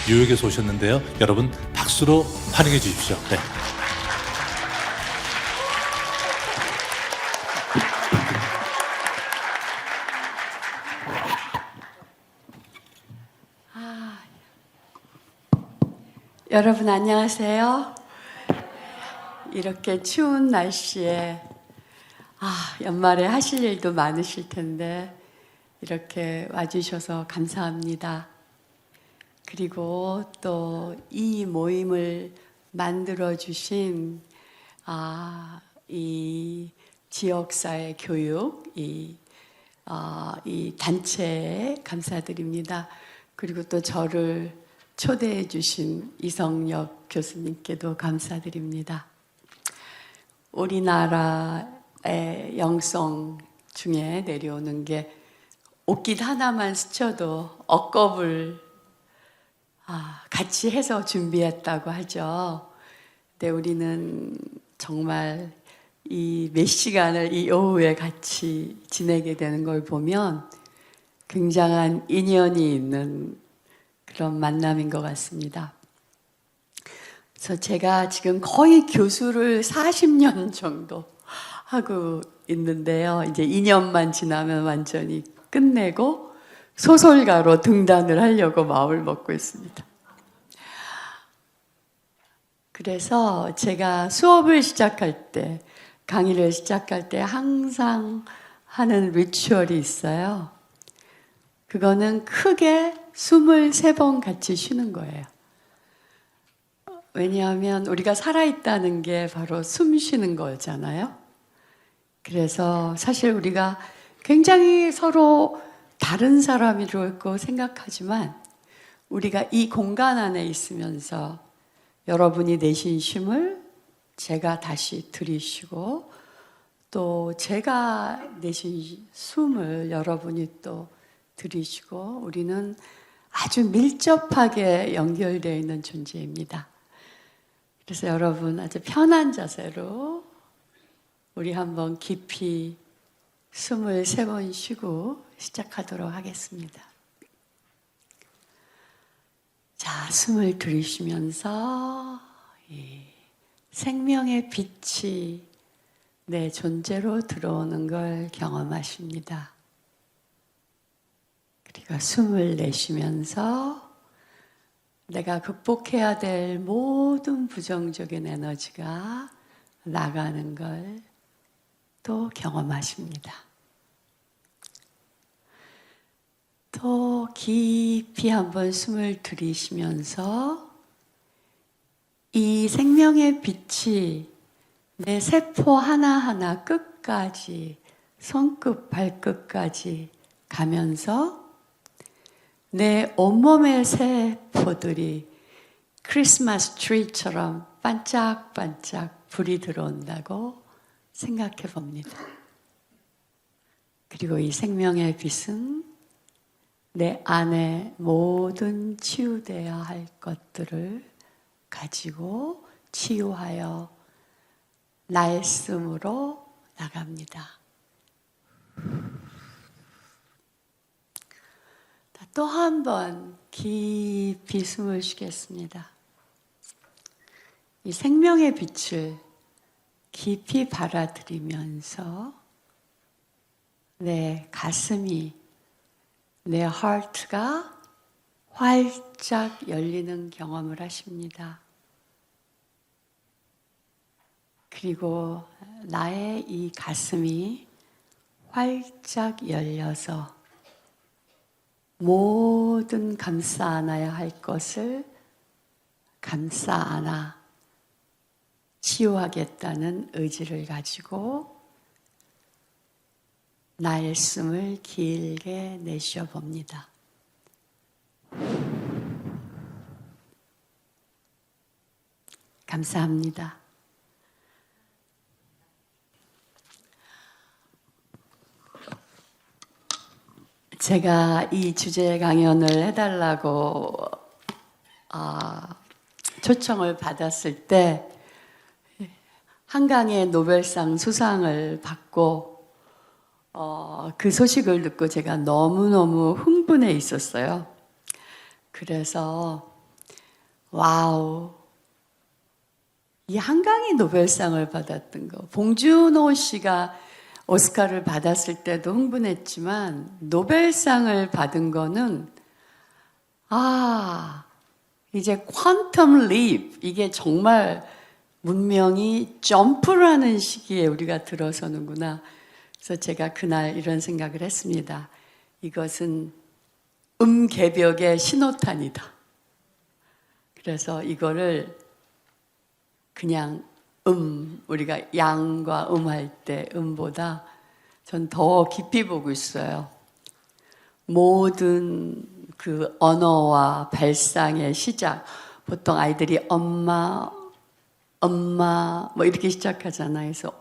뉴욕에서 오셨는데요. 여러분 박수로 환영해 주십시오. 네. 여러분 안녕하세요. 이렇게 추운 날씨에 연말에 하실 일도 많으실 텐데 이렇게 와주셔서 감사합니다. 그리고 또 이 모임을 만들어 주신 이 지역사회 교육 이 단체에 감사드립니다. 그리고 또 저를 초대해 주신 이성혁 교수님께도 감사드립니다. 우리나라의 영성 중에 내려오는 게 옷깃 하나만 스쳐도 억겁을 같이 해서 준비했다고 하죠. 근데 우리는 정말 이 몇 시간을 이 오후에 같이 지내게 되는 걸 보면 굉장한 인연이 있는 그런 만남인 것 같습니다. 그래서 제가 지금 거의 교수를 40년 정도 하고 있는데요. 이제 2년만 지나면 완전히 끝내고 소설가로 등단을 하려고 마음을 먹고 있습니다. 그래서 제가 수업을 시작할 때, 강의를 시작할 때 항상 하는 리추얼이 있어요. 그거는 크게 23번 같이 쉬는 거예요. 왜냐하면 우리가 살아있다는 게 바로 숨 쉬는 거잖아요. 그래서 사실 우리가 굉장히 서로 다른 사람이라고 생각하지만 우리가 이 공간 안에 있으면서 여러분이 내쉰 쉼을 제가 다시 들이쉬고 또 제가 내쉰 숨을 여러분이 또 들이쉬고 우리는 아주 밀접하게 연결되어 있는 존재입니다. 그래서 여러분 아주 편한 자세로 우리 한번 깊이 23번 쉬고 시작하도록 하겠습니다. 자, 숨을 들이쉬면서 이 생명의 빛이 내 존재로 들어오는 걸 경험하십니다. 그리고 숨을 내쉬면서 내가 극복해야 될 모든 부정적인 에너지가 나가는 걸 또 경험하십니다. 또 깊이 한번 숨을 들이쉬면서 이 생명의 빛이 내 세포 하나하나 끝까지 손끝 발끝까지 가면서 내 온몸의 세포들이 크리스마스 트리처럼 반짝반짝 불이 들어온다고 생각해 봅니다. 그리고 이 생명의 빛은 내 안에 모든 치유되어야 할 것들을 가지고 치유하여 날숨으로 나갑니다. 또 한 번 깊이 숨을 쉬겠습니다. 이 생명의 빛을 깊이 받아들이면서 내 가슴이, 내 하트가 활짝 열리는 경험을 하십니다. 그리고 나의 이 가슴이 활짝 열려서 모든 감싸 안아야 할 것을 감싸 안아 치유하겠다는 의지를 가지고 나의 숨을 길게 내쉬어 봅니다. 감사합니다. 제가 이 주제 강연을 해달라고 초청을 받았을 때 한강의 노벨상 수상을 받고 그 소식을 듣고 제가 너무너무 흥분해 있었어요. 그래서 와우. 이 한강이 노벨상을 받았던 거. 봉준호 씨가 오스카를 받았을 때도 흥분했지만 노벨상을 받은 거는 이제 퀀텀 립, 이게 정말 문명이 점프를 하는 시기에 우리가 들어서는구나. 그래서 제가 그날 이런 생각을 했습니다. 이것은 개벽의 신호탄이다. 그래서 이거를 그냥 우리가 양과 할 때 음보다 전 더 깊이 보고 있어요. 모든 그 언어와 발상의 시작, 보통 아이들이 엄마 뭐 이렇게 시작하잖아요. 그래서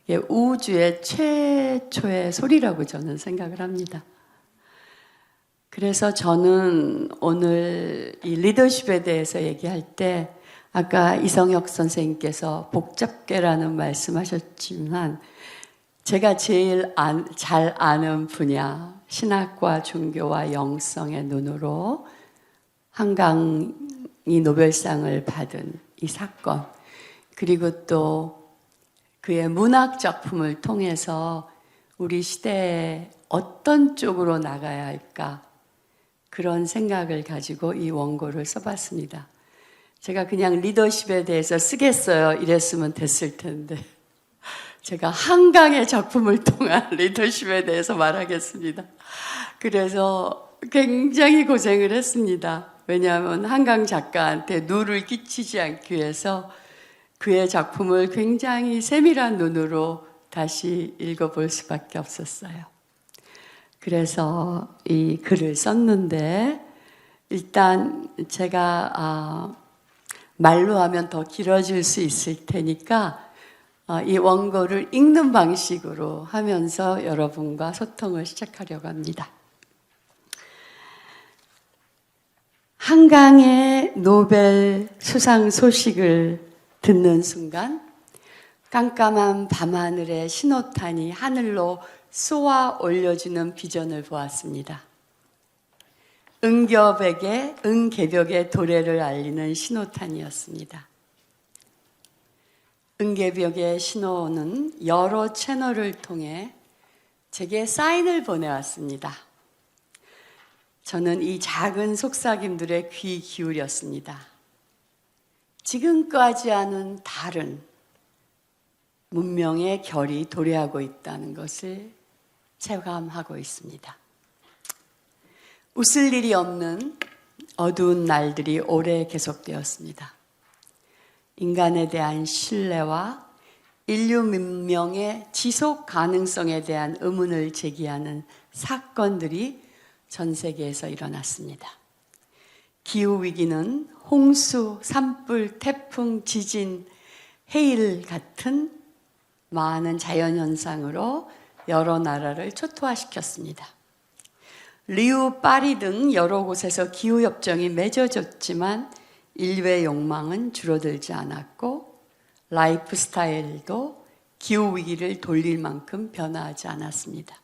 이게 우주의 최초의 소리라고 저는 생각을 합니다. 그래서 저는 오늘 이 리더십에 대해서 얘기할 때 아까 이성혁 선생님께서 복잡계라는 말씀하셨지만 제가 제일 잘 아는 분야, 신학과 종교와 영성의 눈으로 한강이 노벨상을 받은 이 사건, 그리고 또 그의 문학 작품을 통해서 우리 시대에 어떤 쪽으로 나가야 할까, 그런 생각을 가지고 이 원고를 써봤습니다. 제가 그냥 리더십에 대해서 쓰겠어요 이랬으면 됐을 텐데 제가 한강의 작품을 통한 리더십에 대해서 말하겠습니다. 그래서 굉장히 고생을 했습니다. 왜냐하면 한강 작가한테 누를 끼치지 않기 위해서 그의 작품을 굉장히 세밀한 눈으로 다시 읽어볼 수밖에 없었어요. 그래서 이 글을 썼는데 일단 제가 말로 하면 더 길어질 수 있을 테니까 이 원고를 읽는 방식으로 하면서 여러분과 소통을 시작하려고 합니다. 한강의 노벨 수상 소식을 듣는 순간 깜깜한 밤하늘의 신호탄이 하늘로 쏘아 올려주는 비전을 보았습니다. 은개벽의 도래를 알리는 신호탄이었습니다. 은개벽의 신호는 여러 채널을 통해 제게 사인을 보내왔습니다. 저는 이 작은 속삭임들에 귀 기울였습니다. 지금까지와는 다른 문명의 결이 도래하고 있다는 것을 체감하고 있습니다. 웃을 일이 없는 어두운 날들이 오래 계속되었습니다. 인간에 대한 신뢰와 인류 문명의 지속 가능성에 대한 의문을 제기하는 사건들이 전 세계에서 일어났습니다. 기후위기는 홍수, 산불, 태풍, 지진, 해일 같은 많은 자연현상으로 여러 나라를 초토화시켰습니다. 리우, 파리 등 여러 곳에서 기후협정이 맺어졌지만 인류의 욕망은 줄어들지 않았고 라이프 스타일도 기후위기를 돌릴 만큼 변화하지 않았습니다.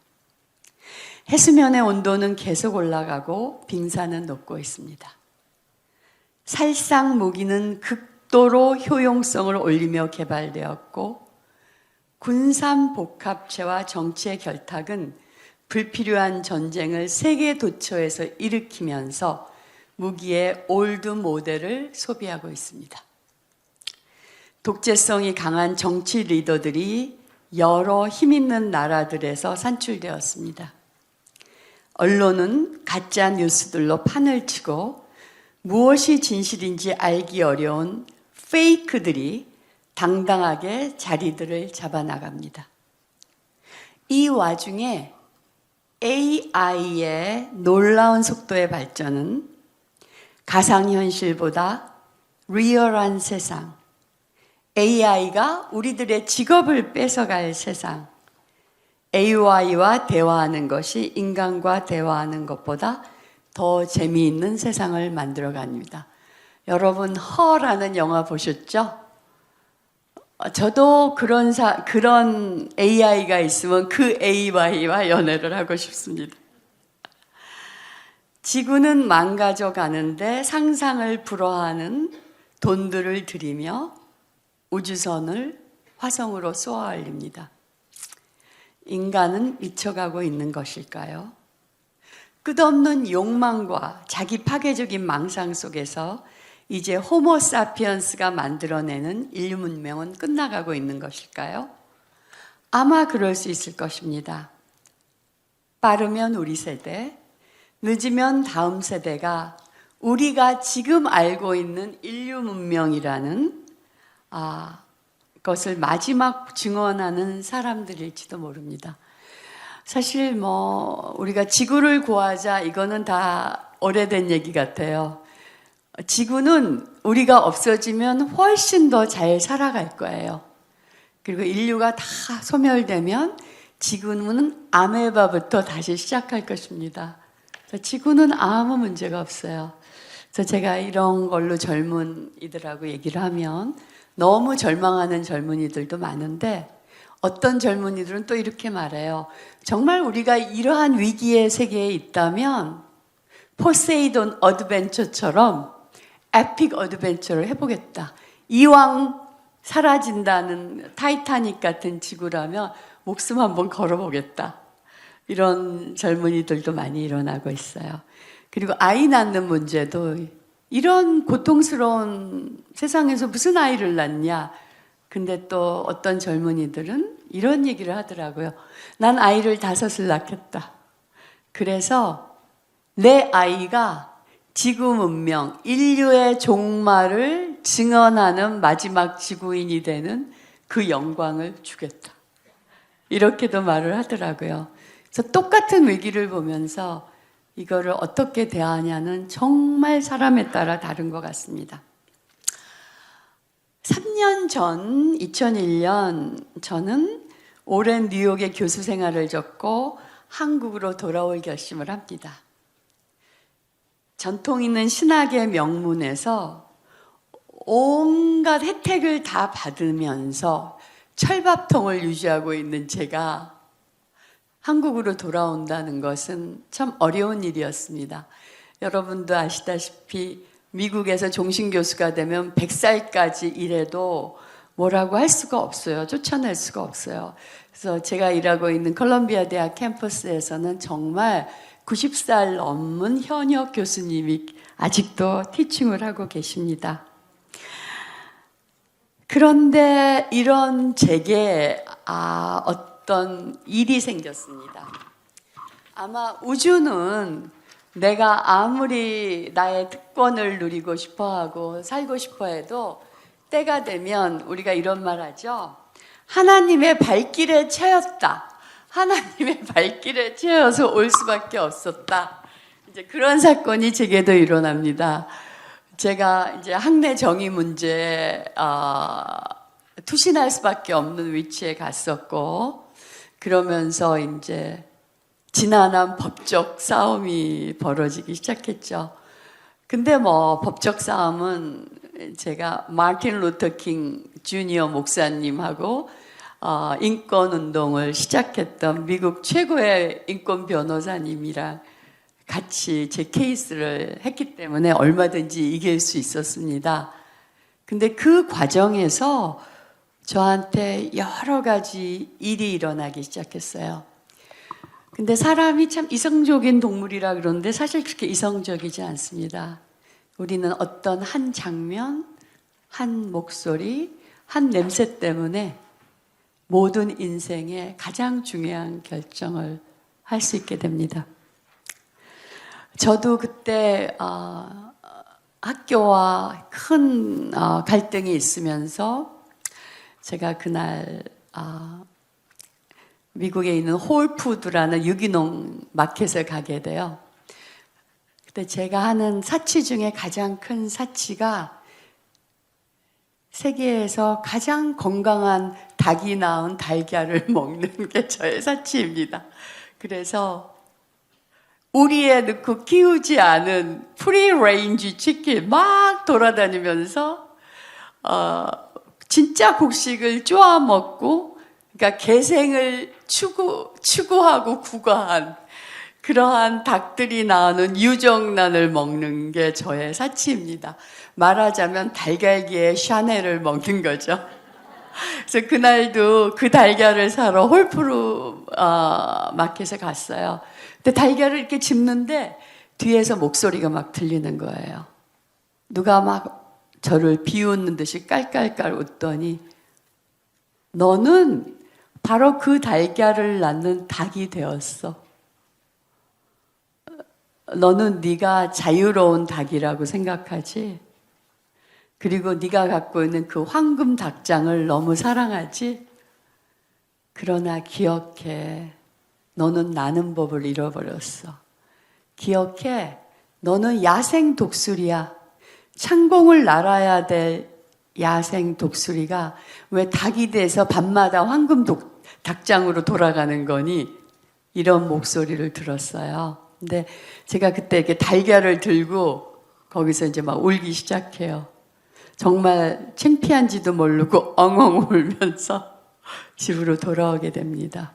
해수면의 온도는 계속 올라가고 빙산은 녹고 있습니다. 살상 무기는 극도로 효용성을 올리며 개발되었고 군산 복합체와 정치의 결탁은 불필요한 전쟁을 세계 도처에서 일으키면서 무기의 올드 모델을 소비하고 있습니다. 독재성이 강한 정치 리더들이 여러 힘있는 나라들에서 산출되었습니다. 언론은 가짜 뉴스들로 판을 치고 무엇이 진실인지 알기 어려운 페이크들이 당당하게 자리들을 잡아나갑니다. 이 와중에 AI의 놀라운 속도의 발전은 가상현실보다 리얼한 세상, AI가 우리들의 직업을 뺏어갈 세상, AI와 대화하는 것이 인간과 대화하는 것보다 더 재미있는 세상을 만들어갑니다. 여러분 허라는 영화 보셨죠? 저도 그런 AI가 있으면 그 AI와 연애를 하고 싶습니다. 지구는 망가져 가는데 상상을 불허하는 돈들을 들이며 우주선을 화성으로 쏘아 올립니다. 인간은 미쳐가고 있는 것일까요? 끝없는 욕망과 자기 파괴적인 망상 속에서 이제 호모사피언스가 만들어내는 인류 문명은 끝나가고 있는 것일까요? 아마 그럴 수 있을 것입니다. 빠르면 우리 세대, 늦으면 다음 세대가 우리가 지금 알고 있는 인류 문명이라는 것을 마지막 증언하는 사람들일지도 모릅니다. 사실 우리가 지구를 구하자 이거는 다 오래된 얘기 같아요. 지구는 우리가 없어지면 훨씬 더 잘 살아갈 거예요. 그리고 인류가 다 소멸되면 지구는 아메바부터 다시 시작할 것입니다. 지구는 아무 문제가 없어요. 그래서 제가 이런 걸로 젊은이들하고 얘기를 하면 너무 절망하는 젊은이들도 많은데 어떤 젊은이들은 또 이렇게 말해요. 정말 우리가 이러한 위기의 세계에 있다면 포세이돈 어드벤처처럼 에픽 어드벤처를 해보겠다. 이왕 사라진다는 타이타닉 같은 지구라면 목숨 한번 걸어보겠다. 이런 젊은이들도 많이 일어나고 있어요. 그리고 아이 낳는 문제도 이런 고통스러운 세상에서 무슨 아이를 낳냐. 근데 또 어떤 젊은이들은 이런 얘기를 하더라고요. 난 아이를 5을 낳겠다. 그래서 내 아이가 지구 문명, 인류의 종말을 증언하는 마지막 지구인이 되는 그 영광을 주겠다. 이렇게도 말을 하더라고요. 그래서 똑같은 위기를 보면서 이거를 어떻게 대하냐는 정말 사람에 따라 다른 것 같습니다. 3년 전, 2001년, 저는 오랜 뉴욕의 교수 생활을 접고 한국으로 돌아올 결심을 합니다. 전통 있는 신학의 명문에서 온갖 혜택을 다 받으면서 철밥통을 유지하고 있는 제가 한국으로 돌아온다는 것은 참 어려운 일이었습니다. 여러분도 아시다시피 미국에서 종신교수가 되면 100살까지 일해도 뭐라고 할 수가 없어요. 쫓아낼 수가 없어요. 그래서 제가 일하고 있는 컬럼비아 대학 캠퍼스에서는 정말 90살 넘은 현역 교수님이 아직도 티칭을 하고 계십니다. 그런데 이런 제게 어떤 일이 생겼습니다. 아마 우주는 내가 아무리 나의 특권을 누리고 싶어하고 살고 싶어해도 때가 되면 우리가 이런 말 하죠. 하나님의 발길에 채였다. 하나님의 발길에 채여서 올 수밖에 없었다. 이제 그런 사건이 제게도 일어납니다. 제가 이제 학내 정의 문제에 투신할 수밖에 없는 위치에 갔었고, 그러면서 이제 지난한 법적 싸움이 벌어지기 시작했죠. 근데 법적 싸움은 제가 마틴 루터 킹 주니어 목사님하고 인권 운동을 시작했던 미국 최고의 인권 변호사님이랑 같이 제 케이스를 했기 때문에 얼마든지 이길 수 있었습니다. 근데 그 과정에서 저한테 여러 가지 일이 일어나기 시작했어요. 근데 사람이 참 이성적인 동물이라 그러는데 사실 그렇게 이성적이지 않습니다. 우리는 어떤 한 장면, 한 목소리, 한 냄새 때문에 모든 인생의 가장 중요한 결정을 할 수 있게 됩니다. 저도 그때 학교와 큰 갈등이 있으면서 제가 그날 미국에 있는 홀푸드라는 유기농 마켓을 가게 돼요. 그때 제가 하는 사치 중에 가장 큰 사치가 세계에서 가장 건강한 닭이 낳은 달걀을 먹는 게 저의 사치입니다. 그래서 우리에 넣고 키우지 않은 프리레인지 치킨 막 돌아다니면서 진짜 곡식을 쪼아 먹고, 그러니까 개생을 추구하고 구가한 그러한 닭들이 낳는 유정란을 먹는 게 저의 사치입니다. 말하자면 달걀기에 샤넬을 먹는 거죠. 그래서 그날도 그 달걀을 사러 홀프루 마켓에 갔어요. 근데 달걀을 이렇게 집는데 뒤에서 목소리가 막 들리는 거예요. 누가 막 저를 비웃는 듯이 깔깔깔 웃더니 너는 바로 그 달걀을 낳는 닭이 되었어. 너는 네가 자유로운 닭이라고 생각하지? 그리고 네가 갖고 있는 그 황금 닭장을 너무 사랑하지? 그러나 기억해. 너는 나는 법을 잃어버렸어. 기억해. 너는 야생 독수리야. 창공을 날아야 될 야생 독수리가 왜 닭이 돼서 밤마다 황금 닭장으로 돌아가는 거니? 이런 목소리를 들었어요. 근데 제가 그때 이렇게 달걀을 들고 거기서 이제 막 울기 시작해요. 정말 창피한지도 모르고 엉엉 울면서 집으로 돌아오게 됩니다.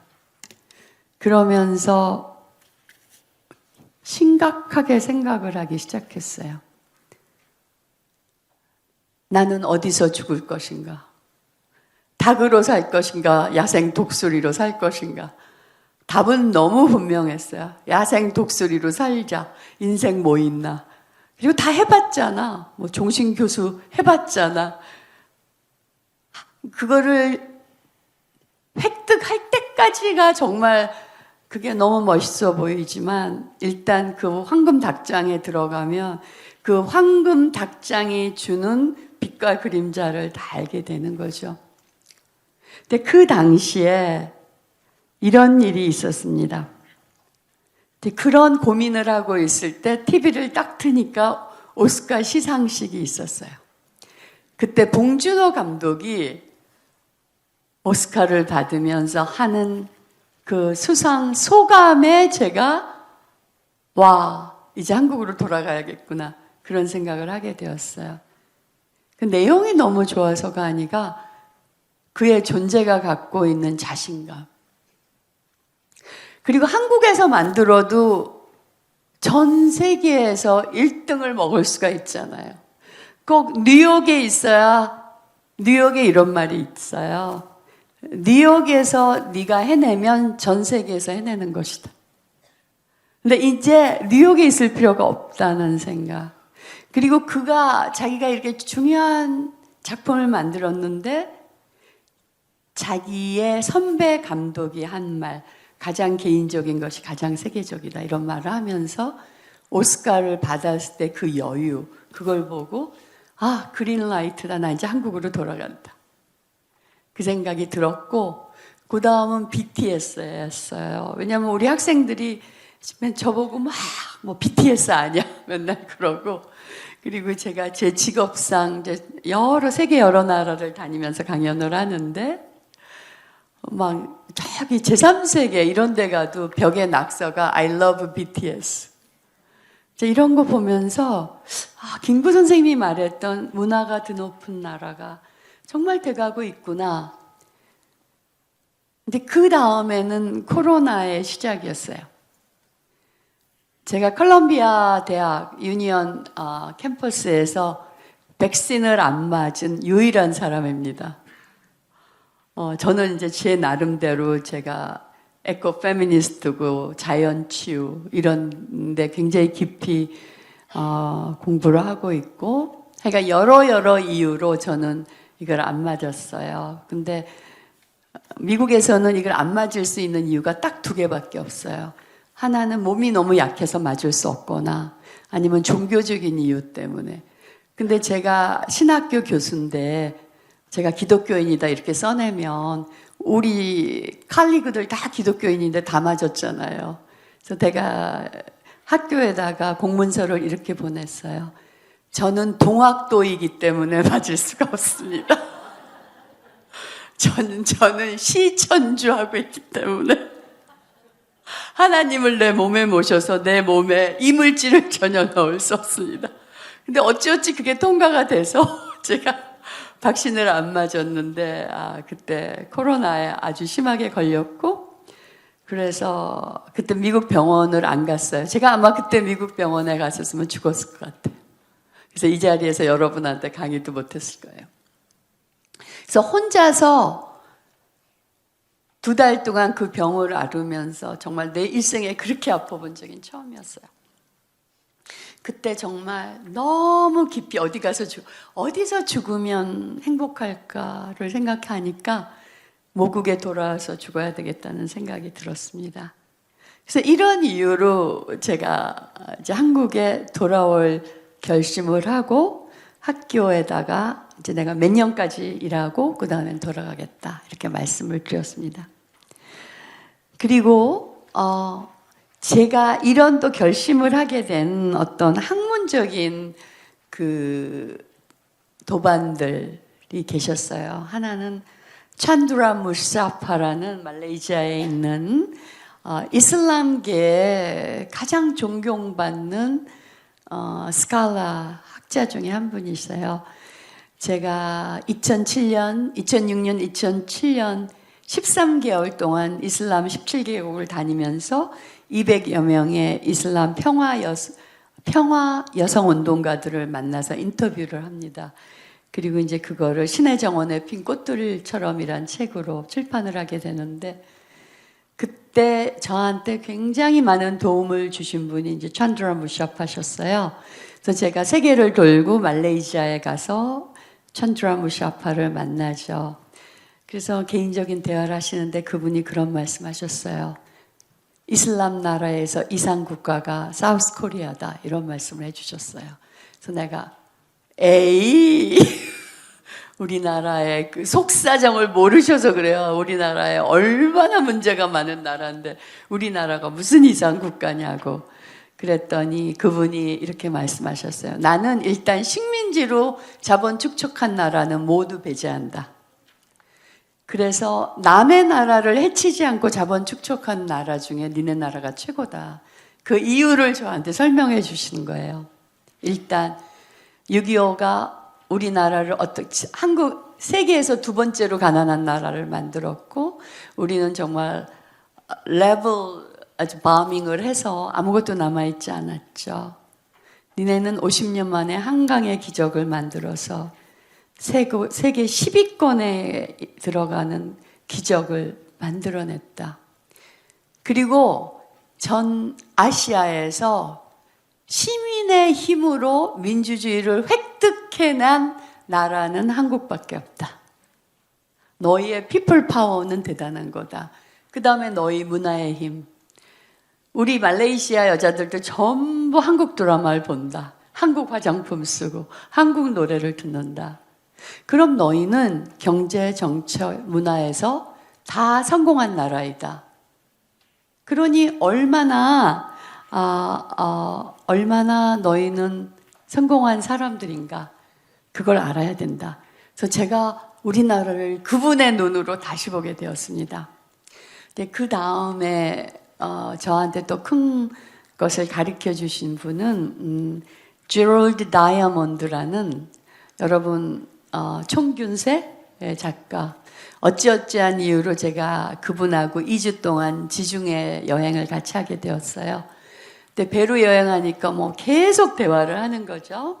그러면서 심각하게 생각을 하기 시작했어요. 나는 어디서 죽을 것인가? 닭으로 살 것인가? 야생 독수리로 살 것인가? 답은 너무 분명했어요. 야생 독수리로 살자. 인생 뭐 있나? 그리고 다 해봤잖아. 뭐 종신교수 해봤잖아. 그거를 획득할 때까지가 정말 그게 너무 멋있어 보이지만 일단 그 황금 닭장에 들어가면 그 황금 닭장이 주는 빛과 그림자를 다 알게 되는 거죠. 근데 그 당시에 이런 일이 있었습니다. 그런 고민을 하고 있을 때 TV를 딱 트니까 오스카 시상식이 있었어요. 그때 봉준호 감독이 오스카를 받으면서 하는 그 수상 소감에 제가 와, 이제 한국으로 돌아가야겠구나 그런 생각을 하게 되었어요. 그 내용이 너무 좋아서가 아니라 그의 존재가 갖고 있는 자신감. 그리고 한국에서 만들어도 전 세계에서 1등을 먹을 수가 있잖아요. 꼭 뉴욕에 있어야, 뉴욕에 이런 말이 있어요. 뉴욕에서 네가 해내면 전 세계에서 해내는 것이다. 근데 이제 뉴욕에 있을 필요가 없다는 생각. 그리고 그가 자기가 이렇게 중요한 작품을 만들었는데 자기의 선배 감독이 한 말, 가장 개인적인 것이 가장 세계적이다 이런 말을 하면서 오스카를 받았을 때 그 여유, 그걸 보고 아, 그린라이트다. 나 이제 한국으로 돌아간다. 그 생각이 들었고 그 다음은 BTS였어요. 왜냐하면 우리 학생들이 저보고 막 뭐 BTS 아니야 맨날 그러고 그리고 제가 제 직업상 이제 세계 여러 나라를 다니면서 강연을 하는데 막 저기 제3세계 이런 데 가도 벽에 낙서가 I love BTS. 이런 거 보면서 김구 선생님이 말했던 문화가 드높은 나라가 정말 돼가고 있구나. 근데 그 다음에는 코로나의 시작이었어요. 제가 컬럼비아 대학 유니언 캠퍼스에서 백신을 안 맞은 유일한 사람입니다. 저는 이제 제 나름대로 제가 에코 페미니스트고 자연치유 이런 데 굉장히 깊이 공부를 하고 있고 그러니까 여러 이유로 저는 이걸 안 맞았어요. 근데 미국에서는 이걸 안 맞을 수 있는 이유가 딱 2개밖에 없어요. 하나는 몸이 너무 약해서 맞을 수 없거나 아니면 종교적인 이유 때문에. 근데 제가 신학교 교수인데 제가 기독교인이다 이렇게 써내면 우리 칼리그들 다 기독교인인데 다 맞았잖아요. 그래서 제가 학교에다가 공문서를 이렇게 보냈어요. 저는 동학도이기 때문에 맞을 수가 없습니다. 저는 시천주하고 있기 때문에 하나님을 내 몸에 모셔서 내 몸에 이물질을 전혀 넣을 수 없습니다. 근데 어찌어찌 그게 통과가 돼서 제가 백신을 안 맞았는데 그때 코로나에 아주 심하게 걸렸고 그래서 그때 미국 병원을 안 갔어요. 제가 아마 그때 미국 병원에 갔었으면 죽었을 것 같아요. 그래서 이 자리에서 여러분한테 강의도 못했을 거예요. 그래서 혼자서 2달 동안 그 병을 앓으면서 정말 내 일생에 그렇게 아파본 적은 처음이었어요. 그때 정말 너무 깊이 어디서 죽으면 행복할까를 생각하니까 모국에 돌아와서 죽어야 되겠다는 생각이 들었습니다. 그래서 이런 이유로 제가 이제 한국에 돌아올 결심을 하고 학교에다가 이제 내가 몇 년까지 일하고 그 다음엔 돌아가겠다 이렇게 말씀을 드렸습니다. 그리고 제가 이런 또 결심을 하게 된 어떤 학문적인 그 도반들이 계셨어요. 하나는 찬두라 무샤파라는 말레이시아에 있는 이슬람계에 가장 존경받는 스칼라 학자 중에 한 분이세요. 제가 2006년, 2007년 13개월 동안 이슬람 17개국을 다니면서 200여 명의 이슬람 평화 여성 운동가들을 만나서 인터뷰를 합니다. 그리고 이제 그거를 신의 정원의 핀 꽃들처럼이란 책으로 출판을 하게 되는데, 그때 저한테 굉장히 많은 도움을 주신 분이 이제 찬드라 무샤파셨어요. 그래서 제가 세계를 돌고 말레이시아에 가서 찬드라 무샤파를 만나죠. 그래서 개인적인 대화를 하시는데 그분이 그런 말씀하셨어요. 이슬람 나라에서 이상 국가가 사우스 코리아다 이런 말씀을 해주셨어요. 그래서 내가 에이 우리나라의 그 속사정을 모르셔서 그래요. 우리나라에 얼마나 문제가 많은 나라인데 우리나라가 무슨 이상 국가냐고 그랬더니 그분이 이렇게 말씀하셨어요. 나는 일단 식민지로 자본 축적한 나라는 모두 배제한다. 그래서 남의 나라를 해치지 않고 자본 축적한 나라 중에 니네 나라가 최고다. 그 이유를 저한테 설명해 주시는 거예요. 일단 6.25가 우리나라를 한국 세계에서 2번째로 가난한 나라를 만들었고 우리는 정말 아주 바밍을 해서 아무것도 남아있지 않았죠. 니네는 50년 만에 한강의 기적을 만들어서 세계 10위권에 들어가는 기적을 만들어냈다. 그리고 전 아시아에서 시민의 힘으로 민주주의를 획득해낸 나라는 한국밖에 없다. 너희의 피플 파워는 대단한 거다. 그 다음에 너희 문화의 힘. 우리 말레이시아 여자들도 전부 한국 드라마를 본다. 한국 화장품 쓰고 한국 노래를 듣는다. 그럼 너희는 경제, 정책, 문화에서 다 성공한 나라이다. 그러니 얼마나 너희는 성공한 사람들인가 그걸 알아야 된다. 그래서 제가 우리나라를 그분의 눈으로 다시 보게 되었습니다. 근데 그 다음에 저한테 또 큰 것을 가르쳐 주신 분은 제럴드 다이아몬드라는 여러분 총균세 작가. 어찌어찌한 이유로 제가 그분하고 2주 동안 지중해 여행을 같이 하게 되었어요. 근데 배로 여행하니까 뭐 계속 대화를 하는 거죠.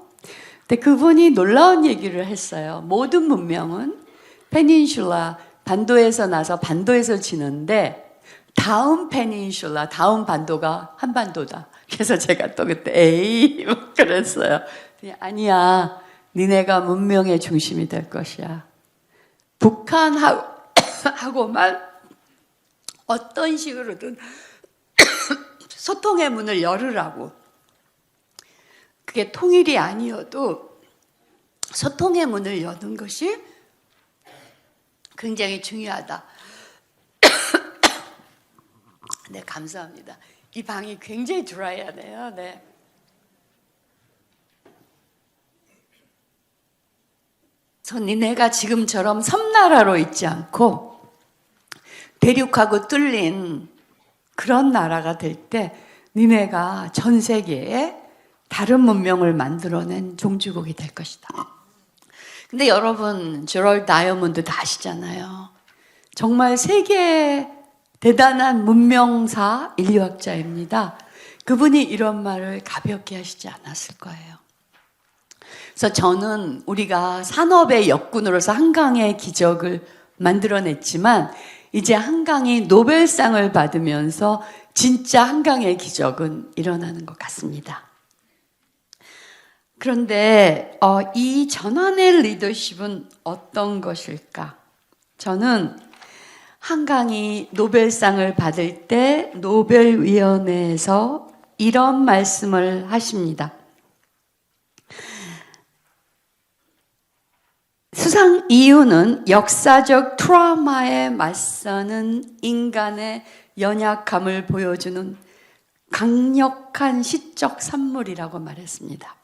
근데 그분이 놀라운 얘기를 했어요. 모든 문명은 페닌슐라, 반도에서 나서 반도에서 지는데 다음 페닌슐라, 다음 반도가 한반도다. 그래서 제가 또 그때 에이 그랬어요. 아니야, 니네가 문명의 중심이 될 것이야. 북한하고만 어떤 식으로든 소통의 문을 열으라고. 그게 통일이 아니어도 소통의 문을 여는 것이 굉장히 중요하다. 네, 감사합니다. 이 방이 굉장히 드라이하네요. 네. 니네가 지금처럼 섬나라로 있지 않고 대륙하고 뚫린 그런 나라가 될 때 니네가 전 세계에 다른 문명을 만들어낸 종주국이 될 것이다. 근데 여러분 제럴드 다이아몬드 다 아시잖아요. 정말 세계 대단한 문명사 인류학자입니다. 그분이 이런 말을 가볍게 하시지 않았을 거예요. 그래서 저는 우리가 산업의 역군으로서 한강의 기적을 만들어냈지만 이제 한강이 노벨상을 받으면서 진짜 한강의 기적은 일어나는 것 같습니다. 그런데 이 전환의 리더십은 어떤 것일까? 저는 한강이 노벨상을 받을 때 노벨위원회에서 이런 말씀을 하십니다. 수상 이유는 역사적 트라우마에 맞서는 인간의 연약함을 보여주는 강력한 시적 산물이라고 말했습니다.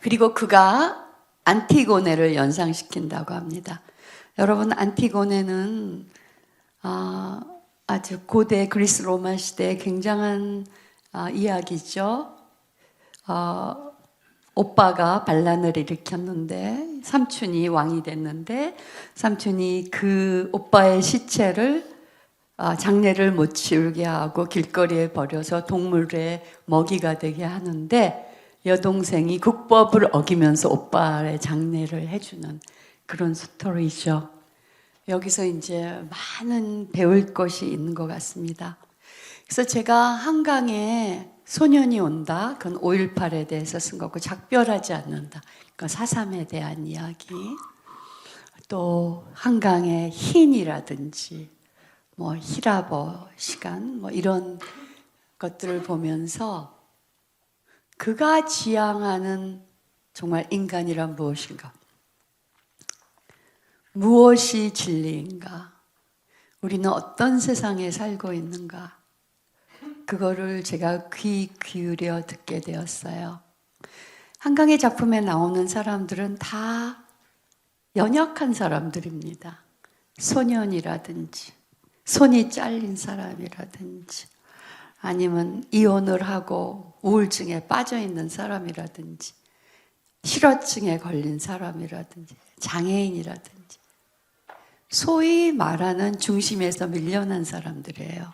그리고 그가 안티고네를 연상시킨다고 합니다. 여러분, 안티고네는 아주 고대 그리스 로마 시대의 굉장한 이야기죠. 오빠가 반란을 일으켰는데 삼촌이 왕이 됐는데 삼촌이 그 오빠의 시체를 장례를 못 치르게 하고 길거리에 버려서 동물의 먹이가 되게 하는데 여동생이 국법을 어기면서 오빠의 장례를 해주는 그런 스토리죠. 여기서 이제 많은 배울 것이 있는 것 같습니다. 그래서 제가 한강에 소년이 온다. 그건 5.18에 대해서 쓴 거고 작별하지 않는다. 그건 4.3에 대한 이야기. 또 한강의 흰이라든지 뭐 히라버 시간 뭐 이런 것들을 보면서 그가 지향하는 정말 인간이란 무엇인가? 무엇이 진리인가? 우리는 어떤 세상에 살고 있는가? 그거를 제가 귀 기울여 듣게 되었어요. 한강의 작품에 나오는 사람들은 다 연약한 사람들입니다. 소년이라든지 손이 잘린 사람이라든지 아니면 이혼을 하고 우울증에 빠져 있는 사람이라든지 실어증에 걸린 사람이라든지 장애인이라든지 소위 말하는 중심에서 밀려난 사람들이에요.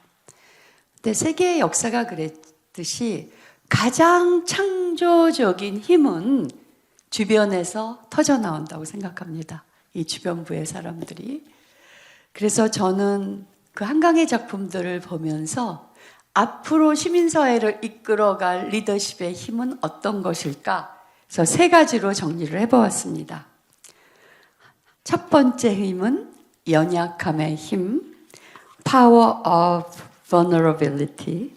근데 세계의 역사가 그랬듯이 가장 창조적인 힘은 주변에서 터져 나온다고 생각합니다. 이 주변부의 사람들이. 그래서 저는 그 한강의 작품들을 보면서 앞으로 시민사회를 이끌어갈 리더십의 힘은 어떤 것일까? 그래서 3가지로 정리를 해보았습니다. 첫 번째 힘은 연약함의 힘, power of vulnerability.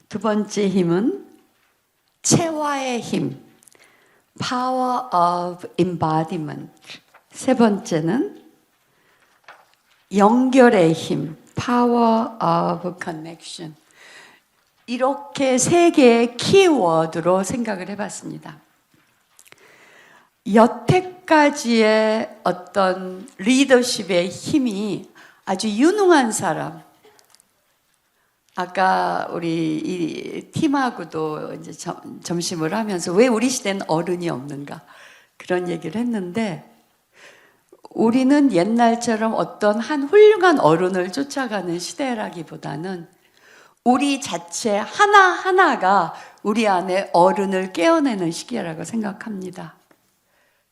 두 번째 힘은 체화의 힘, power of embodiment. 세 번째는 연결의 힘, power of connection. 이렇게 3개의 키워드로 생각을 해봤습니다. 여태까지의 어떤 리더십의 힘이 아주 유능한 사람, 아까 우리 이 팀하고도 이제 점심을 하면서 왜 우리 시대는 어른이 없는가 그런 얘기를 했는데 우리는 옛날처럼 어떤 한 훌륭한 어른을 쫓아가는 시대라기보다는 우리 자체 하나하나가 우리 안에 어른을 깨어내는 시기라고 생각합니다.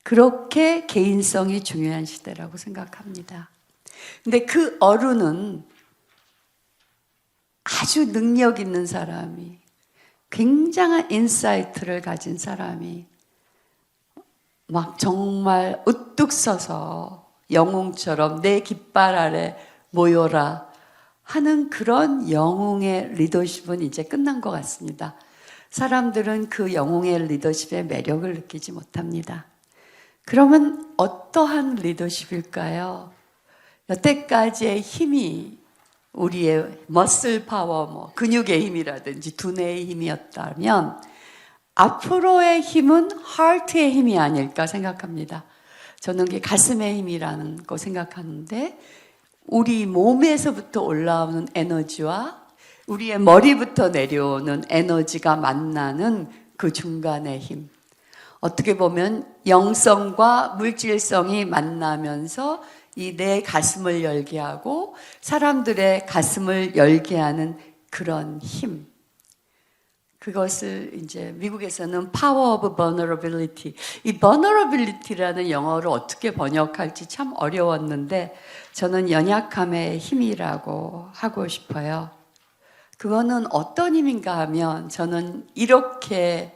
그렇게 개인성이 중요한 시대라고 생각합니다. 근데 그 어른은 아주 능력 있는 사람이, 굉장한 인사이트를 가진 사람이 막 정말 우뚝 서서 영웅처럼 내 깃발 아래 모여라 하는 그런 영웅의 리더십은 이제 끝난 것 같습니다. 사람들은 그 영웅의 리더십의 매력을 느끼지 못합니다. 그러면 어떠한 리더십일까요? 여태까지의 힘이 우리의 머슬 파워, 뭐 근육의 힘이라든지 두뇌의 힘이었다면 앞으로의 힘은 하트의 힘이 아닐까 생각합니다. 저는 그게 가슴의 힘이라는 거 생각하는데 우리 몸에서부터 올라오는 에너지와 우리의 머리부터 내려오는 에너지가 만나는 그 중간의 힘. 어떻게 보면 영성과 물질성이 만나면서 이 내 가슴을 열게 하고 사람들의 가슴을 열게 하는 그런 힘. 그것을 이제 미국에서는 Power of Vulnerability. 이 vulnerability라는 영어를 어떻게 번역할지 참 어려웠는데 저는 연약함의 힘이라고 하고 싶어요. 그거는 어떤 힘인가 하면 저는 이렇게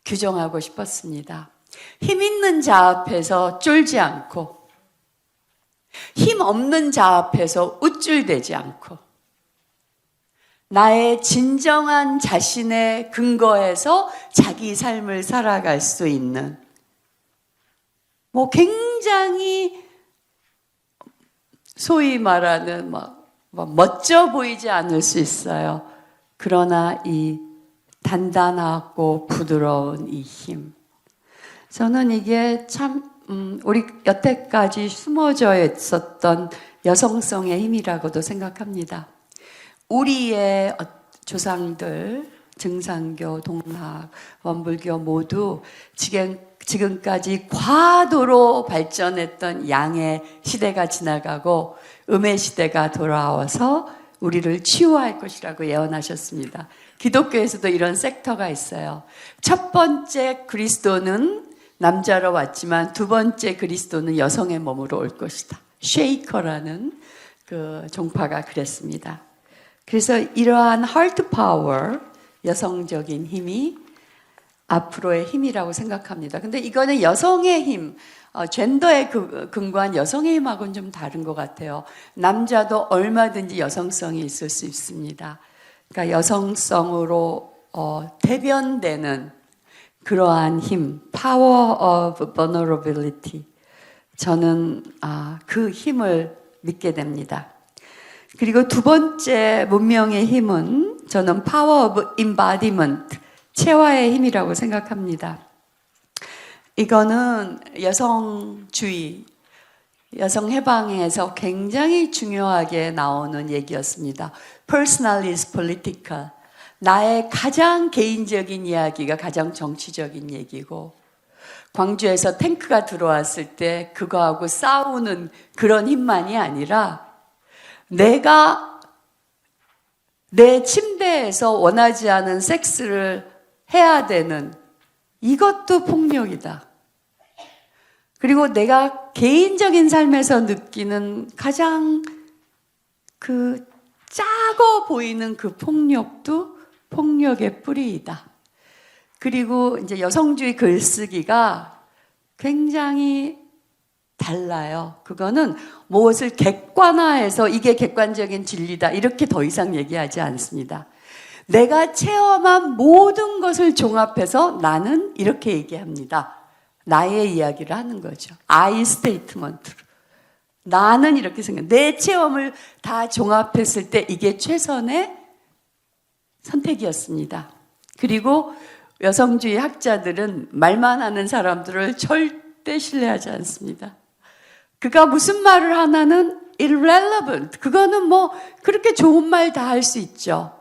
규정하고 싶었습니다. 힘 있는 자 앞에서 쫄지 않고 힘 없는 자 앞에서 우쭐대지 않고 나의 진정한 자신의 근거에서 자기 삶을 살아갈 수 있는 굉장히 소위 말하는 멋져 보이지 않을 수 있어요. 그러나 이 단단하고 부드러운 이 힘. 저는 이게 참 우리 여태까지 숨어져 있었던 여성성의 힘이라고도 생각합니다. 우리의 조상들, 증산교, 동학, 원불교 모두 지금까지 과도로 발전했던 양의 시대가 지나가고 음의 시대가 돌아와서 우리를 치유할 것이라고 예언하셨습니다. 기독교에서도 이런 섹터가 있어요. 첫 번째 그리스도는 남자로 왔지만 두 번째 그리스도는 여성의 몸으로 올 것이다. 쉐이커라는 그 종파가 그랬습니다. 그래서 이러한 heart power, 여성적인 힘이 앞으로의 힘이라고 생각합니다. 근데 이거는 여성의 힘, 젠더에 근거한 여성의 힘하고는 좀 다른 것 같아요. 남자도 얼마든지 여성성이 있을 수 있습니다. 그러니까 여성성으로 대변되는 그러한 힘, power of vulnerability. 저는 그 힘을 믿게 됩니다. 그리고 두 번째 문명의 힘은 저는 power of embodiment, 체화의 힘이라고 생각합니다. 이거는 여성주의, 여성 해방에서 굉장히 중요하게 나오는 얘기였습니다. Personal is political. 나의 가장 개인적인 이야기가 가장 정치적인 얘기고, 광주에서 탱크가 들어왔을 때 그거하고 싸우는 그런 힘만이 아니라 내가 내 침대에서 원하지 않은 섹스를 해야 되는 이것도 폭력이다. 그리고 내가 개인적인 삶에서 느끼는 가장 그 작아 보이는 그 폭력도 폭력의 뿌리이다. 그리고 이제 여성주의 글쓰기가 굉장히 달라요. 그거는 무엇을 객관화해서 이게 객관적인 진리다 이렇게 더 이상 얘기하지 않습니다. 내가 체험한 모든 것을 종합해서 나는 이렇게 얘기합니다. 나의 이야기를 하는 거죠. I 스테이트먼트로. 나는 이렇게 생각해. 내 체험을 다 종합했을 때 이게 최선의 선택이었습니다. 그리고 여성주의 학자들은 말만 하는 사람들을 절대 신뢰하지 않습니다. 그가 무슨 말을 하나는 irrelevant. 그거는 그렇게 좋은 말 다 할 수 있죠.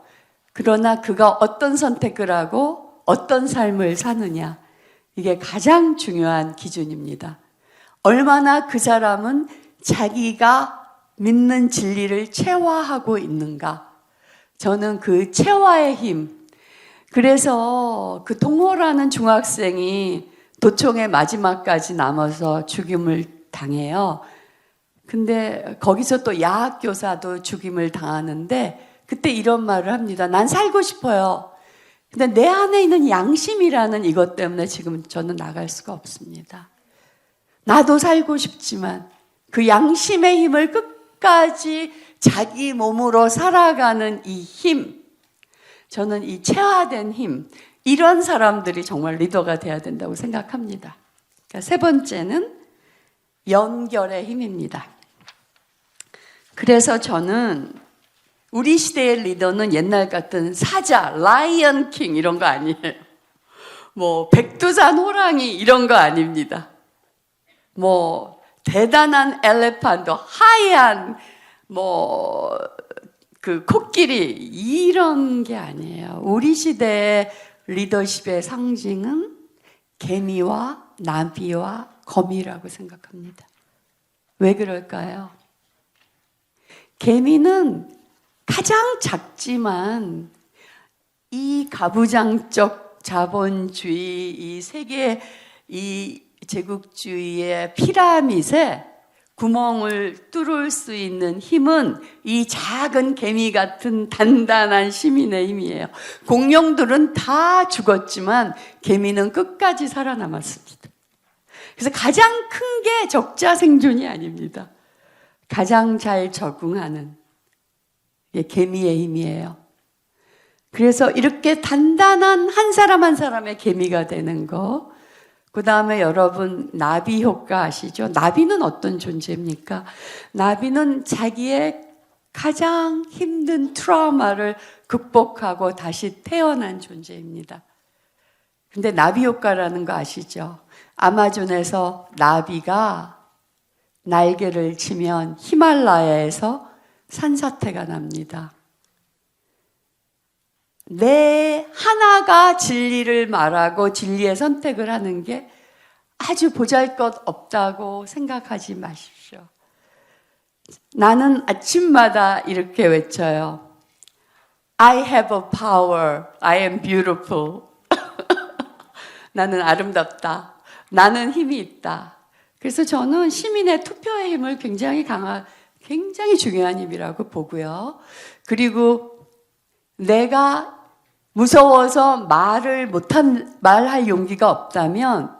그러나 그가 어떤 선택을 하고 어떤 삶을 사느냐. 이게 가장 중요한 기준입니다. 얼마나 그 사람은 자기가 믿는 진리를 체화하고 있는가. 저는 그 체화의 힘. 그래서 그 동호라는 중학생이 도청의 마지막까지 남아서 죽임을 당해요. 근데 거기서 또 야학교사도 죽임을 당하는데 그때 이런 말을 합니다. 난 살고 싶어요. 근데 내 안에 있는 양심이라는 이것 때문에 지금 저는 나갈 수가 없습니다. 나도 살고 싶지만 그 양심의 힘을 끝까지 자기 몸으로 살아가는 이 힘, 저는 이 체화된 힘, 이런 사람들이 정말 리더가 돼야 된다고 생각합니다. 그러니까 세 번째는 연결의 힘입니다. 그래서 저는 우리 시대의 리더는 옛날 같은 사자, 라이언 킹 이런 거 아니에요. 백두산 호랑이 이런 거 아닙니다. 대단한 엘레판도, 하얀 그 코끼리 이런 게 아니에요. 우리 시대의 리더십의 상징은 개미와 나비와 거미라고 생각합니다. 왜 그럴까요? 개미는 가장 작지만 이 가부장적 자본주의, 이 세계, 이 제국주의의 피라밋에 구멍을 뚫을 수 있는 힘은 이 작은 개미 같은 단단한 시민의 힘이에요. 공룡들은 다 죽었지만 개미는 끝까지 살아남았습니다. 그래서 가장 큰 게 적자 생존이 아닙니다. 가장 잘 적응하는 게 개미의 힘이에요. 그래서 이렇게 단단한 한 사람 한 사람의 개미가 되는 거. 그 다음에 여러분 나비 효과 아시죠? 나비는 어떤 존재입니까? 나비는 자기의 가장 힘든 트라우마를 극복하고 다시 태어난 존재입니다. 근데 나비 효과라는 거 아시죠? 아마존에서 나비가 날개를 치면 히말라야에서 산사태가 납니다. 내 하나가 진리를 말하고 진리의 선택을 하는 게 아주 보잘것없다고 생각하지 마십시오. 나는 아침마다 이렇게 외쳐요. I have a power. I am beautiful. 나는 아름답다. 나는 힘이 있다. 그래서 저는 시민의 투표의 힘을 굉장히 중요한 힘이라고 보고요. 그리고 내가 무서워서 말할 용기가 없다면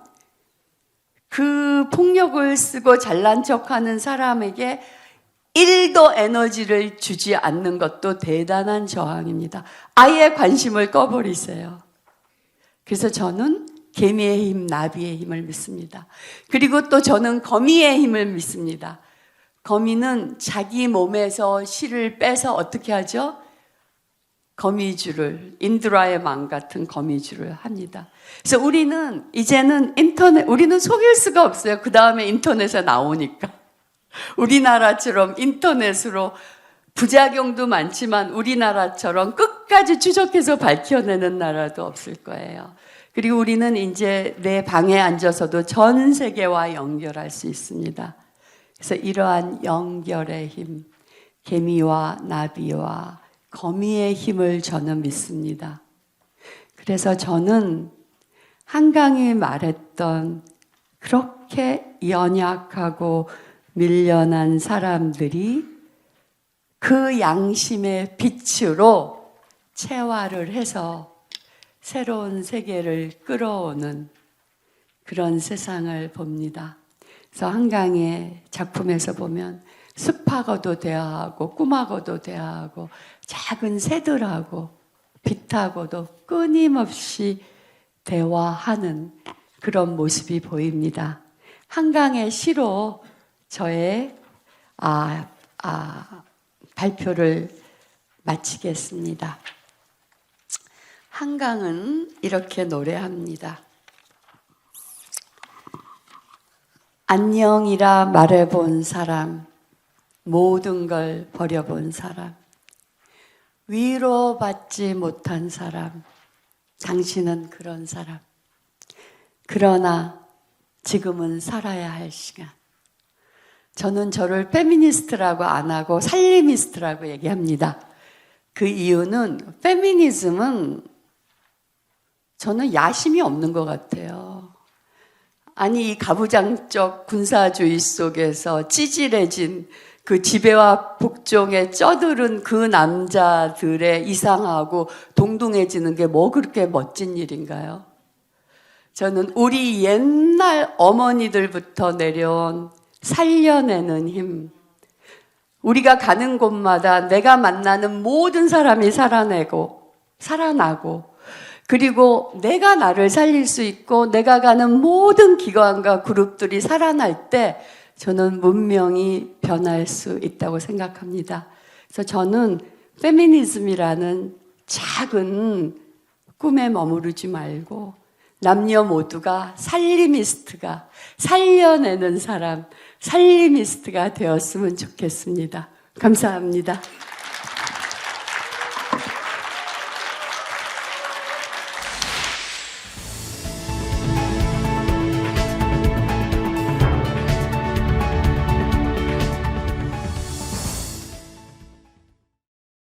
그 폭력을 쓰고 잘난 척하는 사람에게 1도 에너지를 주지 않는 것도 대단한 저항입니다. 아예 관심을 꺼버리세요. 그래서 저는 개미의 힘, 나비의 힘을 믿습니다. 그리고 또 저는 거미의 힘을 믿습니다. 거미는 자기 몸에서 실을 빼서 어떻게 하죠? 거미줄을, 인드라의 망 같은 거미줄을 합니다. 그래서 우리는 이제는 우리는 속일 수가 없어요. 그 다음에 인터넷에 나오니까. 우리나라처럼 인터넷으로 부작용도 많지만 우리나라처럼 끝까지 추적해서 밝혀내는 나라도 없을 거예요. 그리고 우리는 이제 내 방에 앉아서도 전 세계와 연결할 수 있습니다. 그래서 이러한 연결의 힘, 개미와 나비와 거미의 힘을 저는 믿습니다. 그래서 저는 한강이 말했던 그렇게 연약하고 밀려난 사람들이 그 양심의 빛으로 체화를 해서 새로운 세계를 끌어오는 그런 세상을 봅니다. 그래서 한강의 작품에서 보면 숲하고도 대화하고 꿈하고도 대화하고 작은 새들하고 빛하고도 끊임없이 대화하는 그런 모습이 보입니다. 한강의 시로 저의 발표를 마치겠습니다. 한강은 이렇게 노래합니다. 안녕이라 말해본 사람, 모든 걸 버려본 사람, 위로받지 못한 사람, 당신은 그런 사람. 그러나 지금은 살아야 할 시간. 저는 저를 페미니스트라고 안 하고 살리미스트라고 얘기합니다. 그 이유는 페미니즘은 저는 야심이 없는 것 같아요. 아니, 이 가부장적 군사주의 속에서 찌질해진 그 지배와 복종에 쩌들은 그 남자들의 이상하고 동등해지는 게 뭐 그렇게 멋진 일인가요? 저는 우리 옛날 어머니들부터 내려온 살려내는 힘, 우리가 가는 곳마다 내가 만나는 모든 사람이 살아나고 그리고 내가 나를 살릴 수 있고 내가 가는 모든 기관과 그룹들이 살아날 때 저는 문명이 변할 수 있다고 생각합니다. 그래서 저는 페미니즘이라는 작은 꿈에 머무르지 말고 남녀 모두가 살리미스트가, 살려내는 사람, 살리미스트가 되었으면 좋겠습니다. 감사합니다.